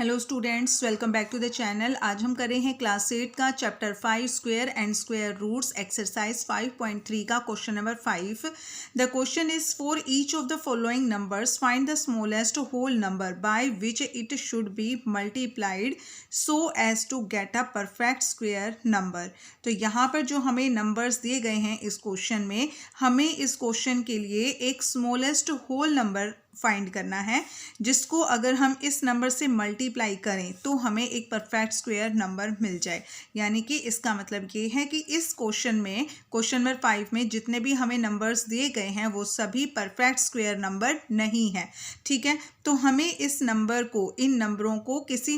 Hello students, welcome back to the channel. आज हम कर रहे हैं क्लास 8 का chapter 5 square and square roots exercise 5.3 का question number 5। The question is for each of the following numbers find the smallest whole number by which it should be multiplied so as to get a perfect square number. तो यहाँ पर जो हमें numbers दिए गए हैं इस question में, हमें इस क्वेश्चन के लिए एक स्मॉलेस्ट होल नंबर फाइंड करना है जिसको अगर हम इस नंबर से मल्टीप्लाई करें तो हमें एक परफेक्ट स्क्वायर नंबर मिल जाए। यानी कि इसका मतलब ये है कि इस क्वेश्चन में, क्वेश्चन नंबर 5 में जितने भी हमें नंबर्स दिए गए हैं वो सभी परफेक्ट स्क्वायर नंबर नहीं है। ठीक है, तो हमें इस नंबर को, इन नंबरों को किसी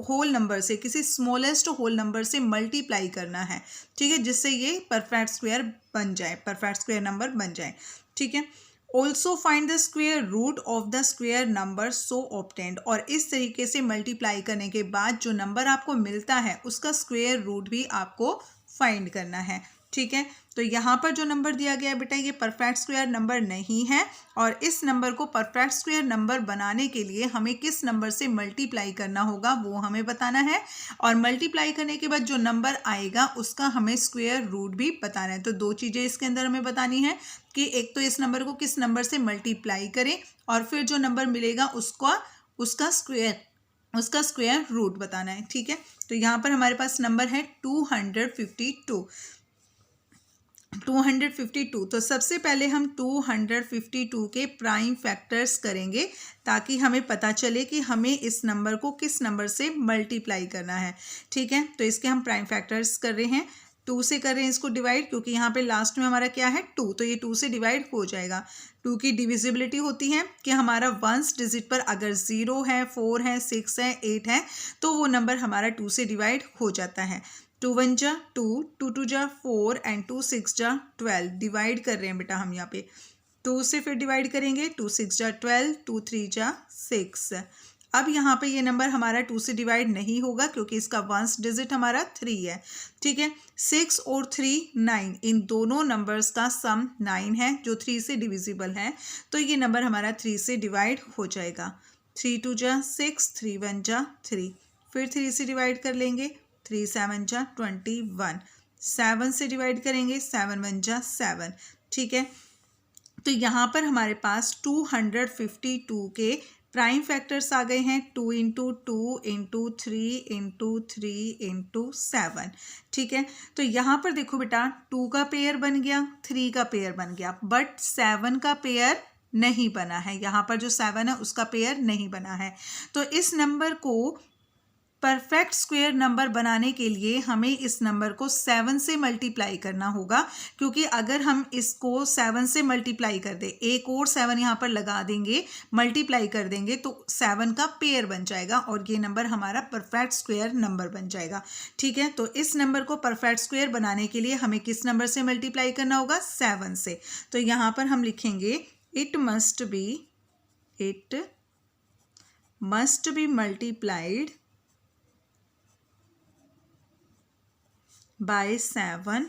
होल नंबर से, किसी स्मॉलेस्ट होल नंबर से मल्टीप्लाई करना है। ठीक है, जिससे ये परफेक्ट स्क्वायर बन जाए, परफेक्ट स्क्वायर नंबर बन जाए। ठीक है, also find the square root of the square number so obtained. और इस तरीके से मल्टीप्लाई करने के बाद जो नंबर आपको मिलता है उसका स्क्वायर रूट भी आपको फाइंड करना है। ठीक है, तो यहाँ पर जो नंबर दिया गया है बेटा, ये परफेक्ट स्क्वायर नंबर नहीं है और इस नंबर को परफेक्ट स्क्वायर नंबर बनाने के लिए हमें किस नंबर से मल्टीप्लाई करना होगा वो हमें बताना है। और मल्टीप्लाई करने के बाद जो नंबर आएगा उसका हमें स्क्वायर रूट भी बताना है। तो दो चीज़ें इसके अंदर हमें बतानी है कि एक तो इस नंबर को किस नंबर से मल्टीप्लाई करें और फिर जो नंबर मिलेगा उसका स्क्वायर रूट बताना है। ठीक है, तो यहाँ पर हमारे पास नंबर है 252। तो सबसे पहले हम 252 के प्राइम फैक्टर्स करेंगे ताकि हमें पता चले कि हमें इस नंबर को किस नंबर से मल्टीप्लाई करना है। ठीक है, तो इसके हम प्राइम फैक्टर्स कर रहे हैं। 2 से कर रहे हैं इसको डिवाइड, क्योंकि यहाँ पे लास्ट में हमारा क्या है 2, तो ये 2 से डिवाइड हो जाएगा। 2 की डिविजिबिलिटी होती है कि हमारा वंस डिजिट पर अगर 0 है, 4 है, 6 है, 8 है तो वो नंबर हमारा 2 से डिवाइड हो जाता है। 2 1 जा 2, 2 2 जा 4 एंड 2 6 जा 12। डिवाइड कर रहे हैं बेटा हम यहाँ पे 2 से, फिर डिवाइड करेंगे 2 6 जा 12, 2 3 जा 6। अब यहाँ पे ये नंबर हमारा 2 से डिवाइड नहीं होगा क्योंकि इसका वंस डिजिट हमारा 3 है। ठीक है, 6 और 3 9, इन दोनों नंबर्स का सम 9 है जो 3 से डिविजिबल है, तो ये नंबर हमारा 3 से डिवाइड हो जाएगा। 3 2 जा 6, 3 1 जा 3, फिर 3 से डिवाइड कर लेंगे 3 7 जा 21, 7 से डिवाइड करेंगे 7 1 जा 7। ठीक है, तो यहाँ पर हमारे पास 252 के प्राइम फैक्टर्स आ गए हैं। 2 इंटू 2 इंटू 3 इंटू 3 इंटू 7। ठीक है, तो यहाँ पर देखो बेटा 2 का पेयर बन गया, 3 का पेयर बन गया, बट 7 का पेयर नहीं बना है। यहाँ पर जो 7 है उसका पेयर नहीं बना है। तो इस नंबर को परफेक्ट स्क्वायर नंबर बनाने के लिए हमें इस नंबर को 7 से मल्टीप्लाई करना होगा, क्योंकि अगर हम इसको 7 से मल्टीप्लाई कर दें, एक और 7 यहाँ पर लगा देंगे, मल्टीप्लाई कर देंगे तो 7 का पेयर बन जाएगा और ये नंबर हमारा परफेक्ट स्क्वायर नंबर बन जाएगा। ठीक है, तो इस नंबर को परफेक्ट स्क्वायर बनाने के लिए हमें किस नंबर से मल्टीप्लाई करना होगा? 7 से। तो यहाँ पर हम लिखेंगे it must be multiplied by 7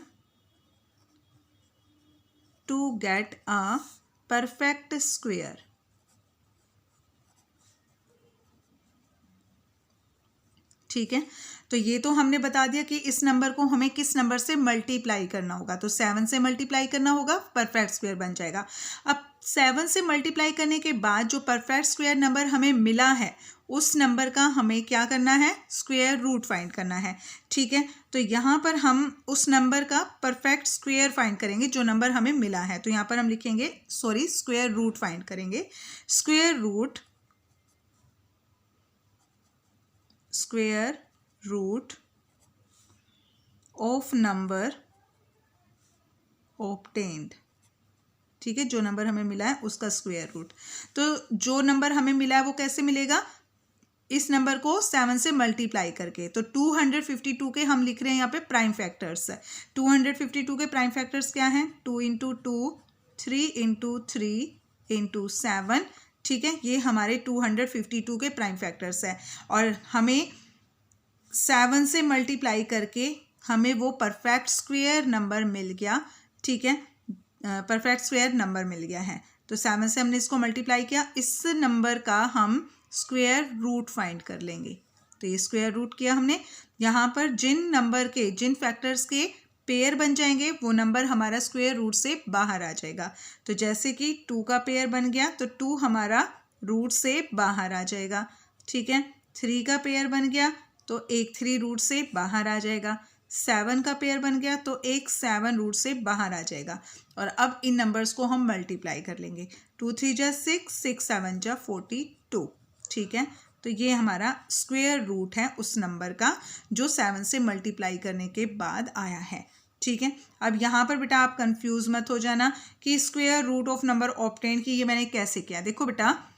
to get a perfect square। ठीक है, तो ये तो हमने बता दिया कि इस नंबर को हमें किस नंबर से मल्टीप्लाई करना होगा, तो 7 से मल्टीप्लाई करना होगा, परफेक्ट स्क्वायर बन जाएगा। अब 7 से मल्टीप्लाई करने के बाद जो परफेक्ट स्क्वायर नंबर हमें मिला है उस नंबर का हमें क्या करना है? स्क्वायर रूट फाइंड करना है। ठीक है, तो यहाँ पर हम उस नंबर का परफेक्ट स्क्वायर फाइंड करेंगे जो नंबर हमें मिला है। तो यहाँ पर हम लिखेंगे स्क्वायर रूट फाइंड करेंगे। Square root of number obtained. ठीक है, जो नंबर हमें मिला है उसका स्क्वायर रूट। तो जो नंबर हमें मिला है वो कैसे मिलेगा? इस नंबर को 7 से मल्टीप्लाई करके। तो 252 के हम लिख रहे हैं यहाँ पे प्राइम फैक्टर्स। 252 के प्राइम फैक्टर्स क्या हैं? 2 इंटू 2, 3 इंटू 3 इंटू 7। ठीक है, ये हमारे 252 के प्राइम फैक्टर्स है और हमें 7 से मल्टीप्लाई करके हमें वो परफेक्ट स्क्वायर नंबर मिल गया। ठीक है, परफेक्ट स्क्वायर नंबर मिल गया है। तो 7 से हमने इसको मल्टीप्लाई किया, इस नंबर का हम स्क्वायर रूट फाइंड कर लेंगे। तो ये स्क्वायर रूट किया हमने। यहाँ पर जिन फैक्टर्स के पेयर बन जाएंगे वो नंबर हमारा स्क्वायर रूट से बाहर आ जाएगा। तो जैसे कि 2 का पेयर बन गया तो 2 हमारा रूट से बाहर आ जाएगा। ठीक है, 3 का पेयर बन गया तो एक 3 रूट से बाहर आ जाएगा। 7 का पेयर बन गया तो एक 7 रूट से बाहर आ जाएगा। और अब इन नंबर्स को हम मल्टीप्लाई कर लेंगे। 2 3 जा 6, 6 7 जा 42। ठीक है, तो ये हमारा स्क्वायर रूट है उस नंबर का जो 7 से मल्टीप्लाई करने के बाद आया है। ठीक है, अब यहाँ पर बेटा आप कंफ्यूज मत हो जाना कि square root of number obtain की ये मैंने कैसे किया। देखो बेटा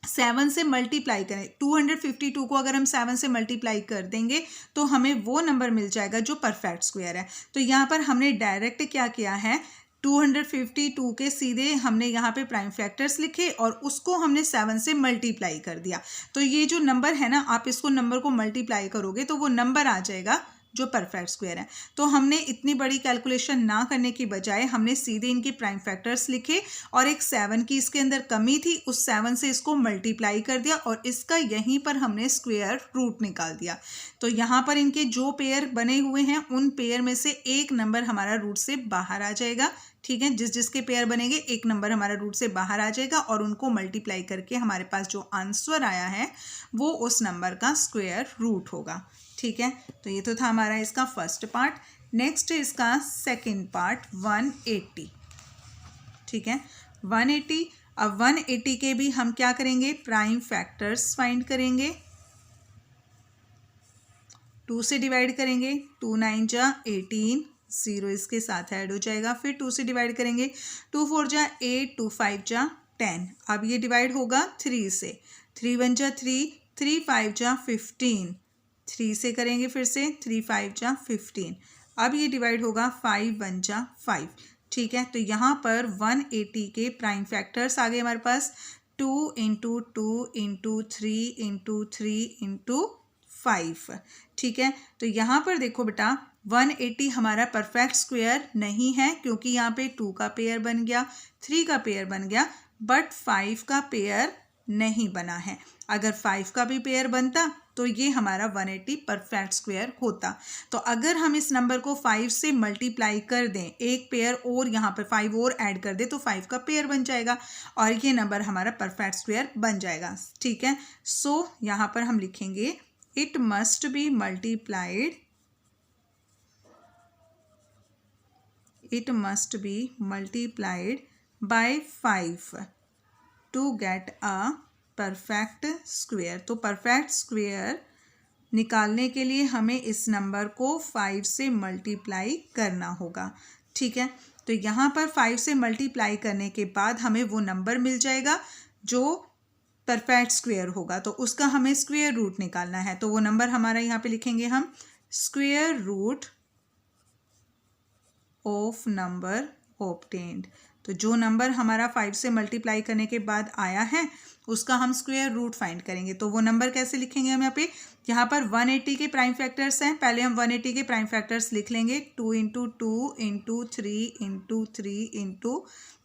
7 से मल्टीप्लाई करें, 252 को अगर हम 7 से मल्टीप्लाई कर देंगे तो हमें वो नंबर मिल जाएगा जो परफेक्ट स्क्वायर है। तो यहाँ पर हमने डायरेक्ट क्या किया है, 252 के सीधे हमने यहाँ पे प्राइम फैक्टर्स लिखे और उसको हमने 7 से मल्टीप्लाई कर दिया। तो ये जो नंबर है ना, आप इसको नंबर को मल्टीप्लाई करोगे तो वो नंबर आ जाएगा जो परफेक्ट स्क्वायर है। तो हमने इतनी बड़ी कैलकुलेशन ना करने की बजाय हमने सीधे इनके प्राइम फैक्टर्स लिखे और एक 7 की इसके अंदर कमी थी, उस 7 से इसको मल्टीप्लाई कर दिया और इसका यहीं पर हमने स्क्वायर रूट निकाल दिया। तो यहाँ पर इनके जो पेयर बने हुए हैं उन पेयर में से एक नंबर हमारा रूट से बाहर आ जाएगा। ठीक है, जिसके पेयर बनेंगे एक नंबर हमारा रूट से बाहर आ जाएगा और उनको मल्टीप्लाई करके हमारे पास जो आंसर आया है वो उस नंबर का स्क्वायर रूट होगा। ठीक है, तो ये तो था हमारा इसका फर्स्ट पार्ट। नेक्स्ट इसका सेकंड पार्ट 180। ठीक है, 180। अब 180 के भी हम क्या करेंगे, प्राइम फैक्टर्स फाइंड करेंगे। 2 से डिवाइड करेंगे, 2 9 जा 18, 0 इसके साथ ऐड हो जाएगा। फिर 2 से डिवाइड करेंगे, 2 4 जा 8, 2 5 जा 10। अब ये डिवाइड होगा 3 से, 3 1 जा 3, 3 5 जा 15। 3 से करेंगे फिर से, 3 5 जा 15। अब ये डिवाइड होगा 5 1 जा 5। ठीक है, तो यहाँ पर 180 के प्राइम फैक्टर्स आ गए हमारे पास, 2 × 2 × 3 × 3 × 5। ठीक है, तो यहाँ पर देखो बेटा 180 हमारा परफेक्ट स्क्वायर नहीं है क्योंकि यहाँ पे 2 का पेयर बन गया, 3 का पेयर बन गया, बट 5 का पेयर नहीं बना है। अगर 5 का भी पेयर बनता तो ये हमारा 180 परफेक्ट स्क्वायर होता। तो अगर हम इस नंबर को 5 से मल्टीप्लाई कर दें, एक पेयर और यहाँ पर 5 और ऐड कर दें तो 5 का पेयर बन जाएगा और ये नंबर हमारा परफेक्ट स्क्वायर बन जाएगा। ठीक है, सो यहाँ पर हम लिखेंगे it must be multiplied, it must be multiplied by 5 to get a perfect square। तो परफेक्ट स्क्वायर निकालने के लिए हमें इस नंबर को 5 से मल्टीप्लाई करना होगा। ठीक है, तो यहाँ पर 5 से मल्टीप्लाई करने के बाद हमें वो नंबर मिल जाएगा जो परफेक्ट स्क्वायर होगा। तो उसका हमें स्क्वायर रूट निकालना है। तो वो नंबर हमारा यहाँ पे लिखेंगे हम square root of number obtained. तो जो नंबर हमारा 5 से मल्टीप्लाई करने के बाद आया है उसका हम स्क्वायर रूट फाइंड करेंगे। तो वो नंबर कैसे लिखेंगे हम यहाँ पर 180 के प्राइम फैक्टर्स हैं। पहले हम 180 के प्राइम फैक्टर्स लिख लेंगे, 2 × 2 × 3 × 3 ×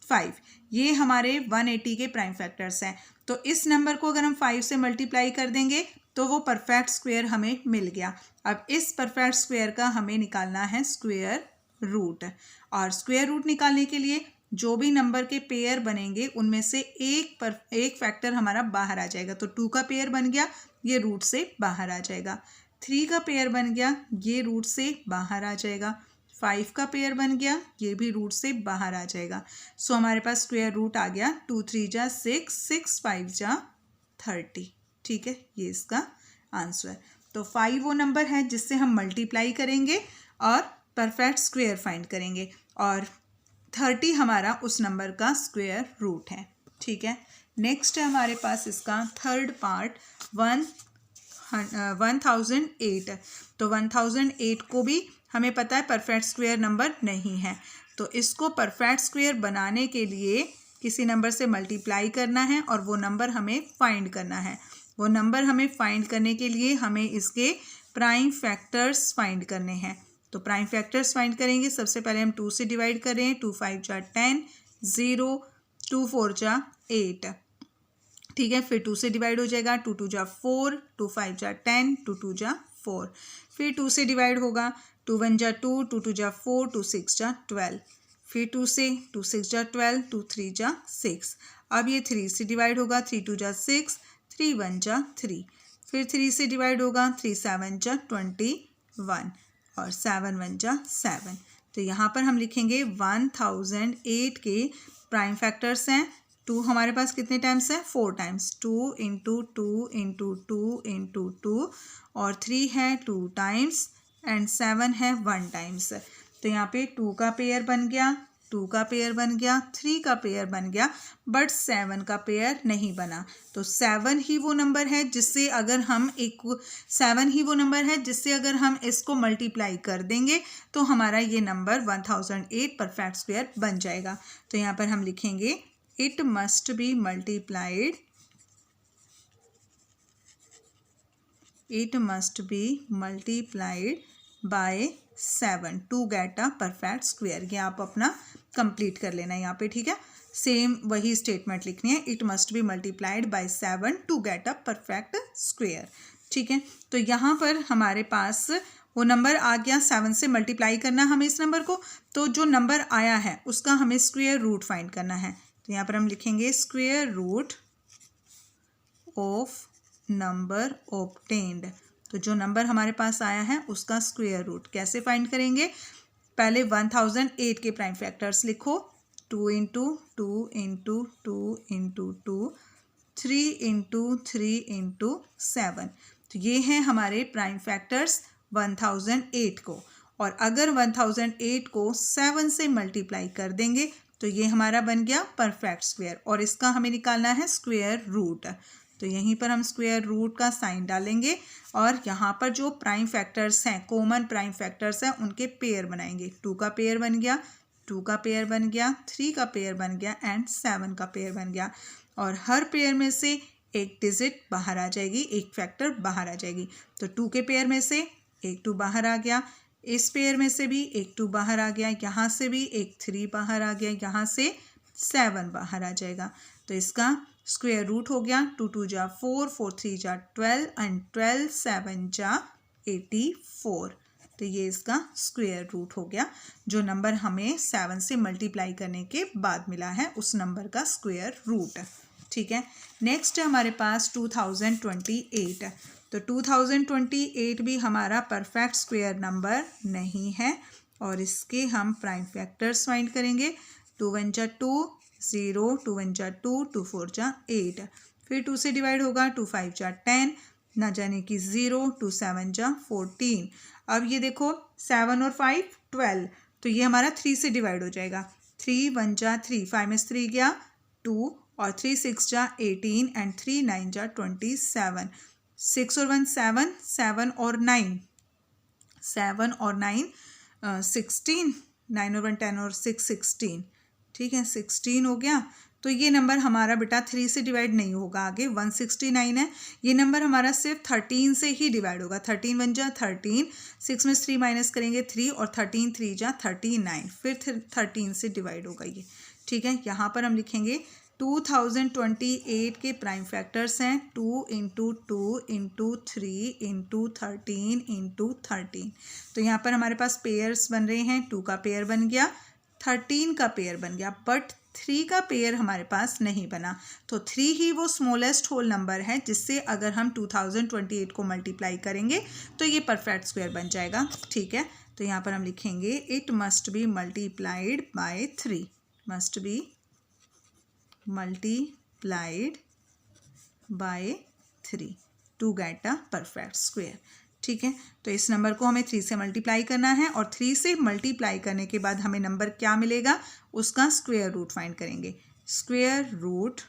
5। ये हमारे 180 के प्राइम फैक्टर्स हैं। तो इस नंबर को अगर हम 5 से मल्टीप्लाई कर देंगे तो वो परफेक्ट स्क्वायर हमें मिल गया। अब इस परफेक्ट स्क्वायर का हमें निकालना है स्क्वायर रूट। और स्क्वायर रूट निकालने के लिए जो भी नंबर के पेयर बनेंगे उनमें से एक फैक्टर हमारा बाहर आ जाएगा। तो 2 का पेयर बन गया, ये रूट से बाहर आ जाएगा। 3 का पेयर बन गया, ये रूट से बाहर आ जाएगा। 5 का पेयर बन गया, ये भी रूट से बाहर आ जाएगा। सो हमारे पास स्क्वायर रूट आ गया 2 3 जा 6, 6 5 जा 30। ठीक है, ये इसका आंसर। तो 5 वो नंबर है जिससे हम मल्टीप्लाई करेंगे और परफेक्ट स्क्वायर फाइंड करेंगे और 30 हमारा उस नंबर का स्क्वायर रूट है। ठीक है, नेक्स्ट है हमारे पास इसका थर्ड पार्ट 1008। तो 1008 को भी हमें पता है परफेक्ट स्क्वायर नंबर नहीं है। तो इसको परफेक्ट स्क्वायर बनाने के लिए किसी नंबर से मल्टीप्लाई करना है और वो नंबर हमें फाइंड करना है। वो नंबर हमें फाइंड करने के लिए हमें इसके प्राइम फैक्टर्स फाइंड करने हैं। तो प्राइम फैक्टर्स फाइंड करेंगे। सबसे पहले हम 2 से डिवाइड कर रहे हैं, 2 5 जा 10, 0 2 4 जा 8, ठीक है। फिर 2 से डिवाइड हो जाएगा, 2 2 जा 4, 2 5 जा 10, 2 2 जा 4। फिर 2 से डिवाइड होगा, 2 1 जा 2, 2 2 जा 4, 2 6 जा 12। फिर 2 से, 2 6 जा 12, 2 3 जा 6। अब ये 3 से डिवाइड होगा, 3 2 जा 6, 3 1 जा 3। फिर 3 से डिवाइड होगा, 3 7 जा 21 और 7 1 जा 7। तो यहाँ पर हम लिखेंगे 1008 के प्राइम फैक्टर्स हैं। 2 हमारे पास कितने टाइम्स है? 4 टाइम्स। 2 इंटू 2 इंटू 2 इंटू 2 और 3 है 2 टाइम्स एंड 7 है 1 टाइम्स। तो यहाँ पे 2 का पेयर बन गया, 2 का पेयर बन गया, 3 का पेयर बन गया, बट 7 का पेयर नहीं बना। तो 7 ही वो नंबर है जिससे अगर हम 7 ही वो नंबर है जिससे अगर हम इसको मल्टीप्लाई कर देंगे तो हमारा ये नंबर 1008 परफेक्ट स्क्वायर बन जाएगा। तो यहाँ पर हम लिखेंगे it must be multiplied, it must be multiplied by 7 to get a perfect square। ये आप अपना कंप्लीट कर लेना है यहाँ पे, ठीक है। सेम वही स्टेटमेंट लिखनी है, it must be multiplied by 7 to get a perfect square, ठीक है। तो यहाँ पर हमारे पास वो नंबर आ गया, 7 से मल्टीप्लाई करना हमें इस नंबर को। तो जो नंबर आया है उसका हमें स्क्वायर रूट फाइंड करना है। तो यहाँ पर हम लिखेंगे square root of number obtained. तो जो नंबर हमारे पास आया है उसका स्क्वायर रूट कैसे फाइंड करेंगे? पहले 1008 के प्राइम फैक्टर्स लिखो, 2 into 2 into 2 into 2, 3 into 3 into 7। तो ये हैं हमारे प्राइम फैक्टर्स 1008 को। और अगर 1008 को 7 से मल्टीप्लाई कर देंगे तो ये हमारा बन गया परफेक्ट स्क्वायर और इसका हमें निकालना है स्क्वायर रूट। तो यहीं पर हम स्क्वायर रूट का साइन डालेंगे और यहाँ पर जो प्राइम फैक्टर्स हैं, कॉमन प्राइम फैक्टर्स हैं, उनके पेयर बनाएंगे। 2 का पेयर बन गया, 2 का पेयर बन गया, 3 का पेयर बन गया एंड 7 का पेयर बन गया। और हर पेयर में से एक डिजिट बाहर आ जाएगी, एक फैक्टर बाहर आ जाएगी। तो 2 के पेयर में से एक 2 बाहर आ गया, इस पेयर में से भी एक 2 बाहर आ गया, यहाँ से भी एक 3 बाहर आ गया, यहाँ से 7 बाहर आ जाएगा। तो इसका स्क्वायर रूट हो गया 2 2 जा 4, 4 3 जा 12 एंड 12 7 जा 84। तो ये इसका स्क्वायर रूट हो गया, जो नंबर हमें 7 से मल्टीप्लाई करने के बाद मिला है उस नंबर का स्क्वायर रूट, ठीक है। नेक्स्ट है हमारे पास 2028। तो 2028 भी हमारा परफेक्ट स्क्वायर नंबर नहीं है और इसके हम प्राइम फैक्टर्स फाइंड करेंगे। 2 1 जा 2 0, 2 1 जा 2, 2 4 जा 8। फिर 2 से डिवाइड होगा, 2 5 जा 10, ना जाने की 0, 2 7 जा 14। अब ये देखो 7 और 5 12, तो ये हमारा 3 से डिवाइड हो जाएगा। 3 1 जा 3, 5 में 3 गया 2 और 3 6 जा 18 एंड 3 9 जा 27। 6 और 1 7, 7 और 9 7 और 9 16, 9 और 1 10 और 6 16, ठीक है 16 हो गया। तो ये नंबर हमारा बेटा 3 से डिवाइड नहीं होगा, आगे 169 है। ये नंबर हमारा सिर्फ 13 से ही डिवाइड होगा। 13 1 जा 13, 6 में 3 माइनस करेंगे 3 और 13 3 जा 39, फिर 13 से डिवाइड होगा ये, ठीक है। यहाँ पर हम लिखेंगे 2028 के प्राइम फैक्टर्स हैं 2 इंटू 2 इंटू 3 इंटू 13 इंटू 13। तो यहाँ पर हमारे पास पेयर्स बन रहे हैं, 2 का पेयर बन गया, 13 का पेयर बन गया, बट 3 का पेयर हमारे पास नहीं बना। तो 3 ही वो स्मॉलेस्ट होल नंबर है जिससे अगर हम 2028 को मल्टीप्लाई करेंगे तो ये परफेक्ट स्क्वायर बन जाएगा, ठीक है। तो यहाँ पर हम लिखेंगे it must be multiplied by 3, must be multiplied by 3 to get a perfect square, ठीक है। तो इस नंबर को हमें 3 से मल्टीप्लाई करना है और 3 से मल्टीप्लाई करने के बाद हमें नंबर क्या मिलेगा उसका स्क्वायर रूट फाइंड करेंगे। Square root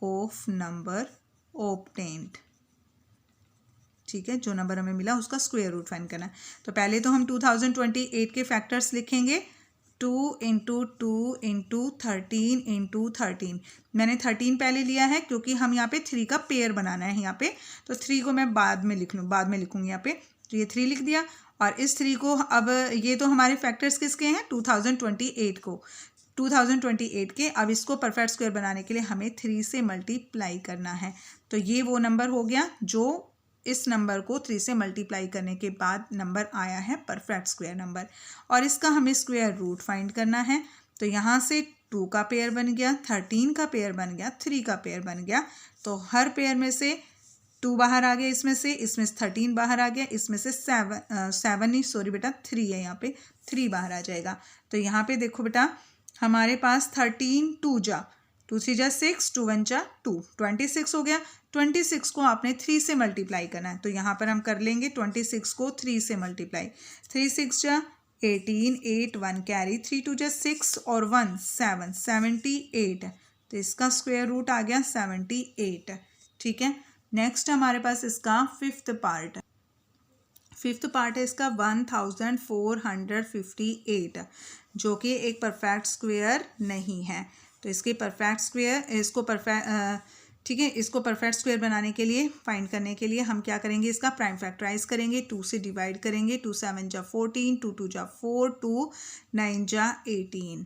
of number obtained, ठीक है, जो नंबर हमें मिला उसका स्क्वायर रूट फाइंड करना है। तो पहले तो हम 2028 के फैक्टर्स लिखेंगे, 2 इंटू 2 इंटू 13 इंटू 13। मैंने 13 पहले लिया है क्योंकि हम यहाँ पे 3 का पेयर बनाना है यहाँ पे, तो 3 को मैं बाद में लिखूँगी यहाँ पे। तो ये 3 लिख दिया और इस 3 को अब ये तो हमारे फैक्टर्स किसके हैं 2028 को, 2028 के। अब इसको परफेक्ट स्क्वायर बनाने के लिए हमें 3 से मल्टीप्लाई करना है। तो ये वो नंबर हो गया जो इस नंबर को 3 से मल्टीप्लाई करने के बाद नंबर आया है परफेक्ट स्क्वायर नंबर, और इसका हमें स्क्वायर रूट फाइंड करना है। तो यहाँ से 2 का पेयर बन गया, 13 का पेयर बन गया, 3 का पेयर बन गया। तो हर पेयर में से 2 बाहर आ गया, इसमें से 13 बाहर आ गया, इसमें से 7 नहीं सॉरी बेटा 3 है, यहाँ पे 3 बाहर आ जाएगा। तो यहाँ पे देखो बेटा हमारे पास 13 2 जा 2 3 जा 6 2 1 जा 2 26 हो गया। 26 को आपने 3 से मल्टीप्लाई करना है। तो यहाँ पर हम कर लेंगे 26 को 3 से मल्टीप्लाई। 3 6 जा 18 8 1 कैरी 3 2 जा 6 और 1 7 78। तो इसका स्क्वायर रूट आ गया 78। ठीक है, नेक्स्ट हमारे पास इसका फिफ्थ पार्ट है इसका 1458, जो कि एक परफेक्ट स्क्वायर नहीं है। तो इसके परफेक्ट स्क्वायर इसको परफेक्ट स्क्वायर बनाने के लिए फाइंड करने के लिए हम क्या करेंगे, इसका प्राइम फैक्टराइज करेंगे, 2 से डिवाइड करेंगे, 2 7 जा 14, 2 2 जा 4, 2 9 जा 18।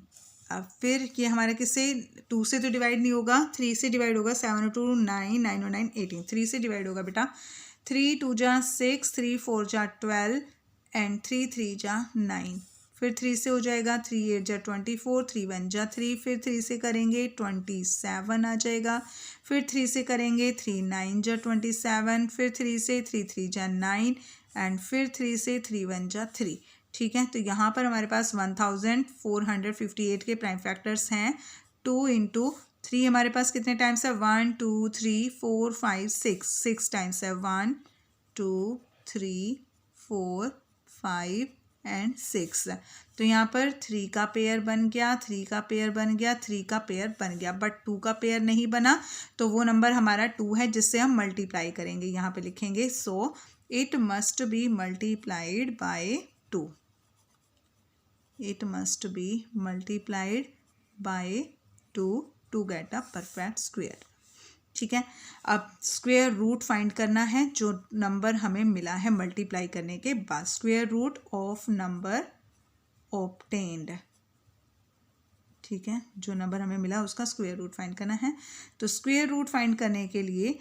अब फिर ये हमारे किससे 2 से तो डिवाइड नहीं होगा, 3 से डिवाइड होगा। 7 2 9 9 9 18, 3 से डिवाइड होगा बेटा। 3 2 जा 6, 3 4 जा 12 एंड 3 3 जा 9। फिर 3 से हो जाएगा, 3 8 जा 24, 3 1 जा 3, फिर 3 से करेंगे 27 आ जाएगा। फिर 3 से करेंगे 3 9 जा 27, फिर 3 से 3 3 जा 9 एंड फिर 3 से 3 1 जा 3। ठीक है, तो यहाँ पर हमारे पास 1458 के प्राइम फैक्टर्स हैं। 2 × 3 हमारे पास कितने टाइम्स है, 1 2 3 4 5 6 टाइम्स है। 1 2 3 4 5 एंड 6। तो यहाँ पर 3 का पेयर बन गया, 3 का पेयर बन गया, 3 का पेयर बन गया, बट 2 का पेयर नहीं बना। तो वो नंबर हमारा 2 है जिससे हम मल्टीप्लाई करेंगे। यहाँ पे लिखेंगे so it must be multiplied bye 2। It must be multiplied by 2 to get a perfect square। ठीक है, अब स्क्वायर रूट फाइंड करना है जो नंबर हमें मिला है मल्टीप्लाई करने के बाद। Square root of number obtained. ठीक है, जो नंबर हमें मिला उसका स्क्वायर रूट फाइंड करना है। तो स्क्वायर रूट फाइंड करने के लिए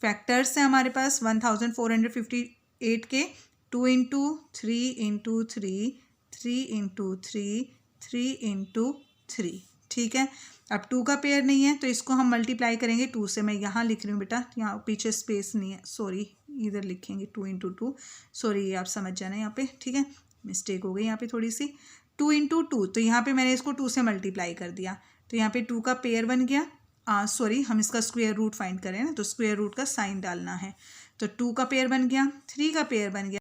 फैक्टर्स है हमारे पास 1458 के। 2 × 3 × 3 3 × 3 3 × 3। ठीक है, अब 2 का पेयर नहीं है तो इसको हम मल्टीप्लाई करेंगे 2 से। मैं यहाँ लिख रही हूँ बेटा, यहाँ पीछे स्पेस नहीं है, सॉरी, इधर लिखेंगे 2 × 2। सॉरी, ये आप समझ जाना यहाँ पे। ठीक है, मिस्टेक हो गई यहाँ पे थोड़ी सी। 2 × 2, तो यहाँ पे मैंने इसको 2 से मल्टीप्लाई कर दिया। तो यहाँ पे 2 का पेयर बन गया। सॉरी, हम इसका स्क्वायर रूट फाइंड करें ना, तो स्क्वायर रूट का साइन डालना है। तो 2 का पेयर बन गया, 3 का पेयर बन गया,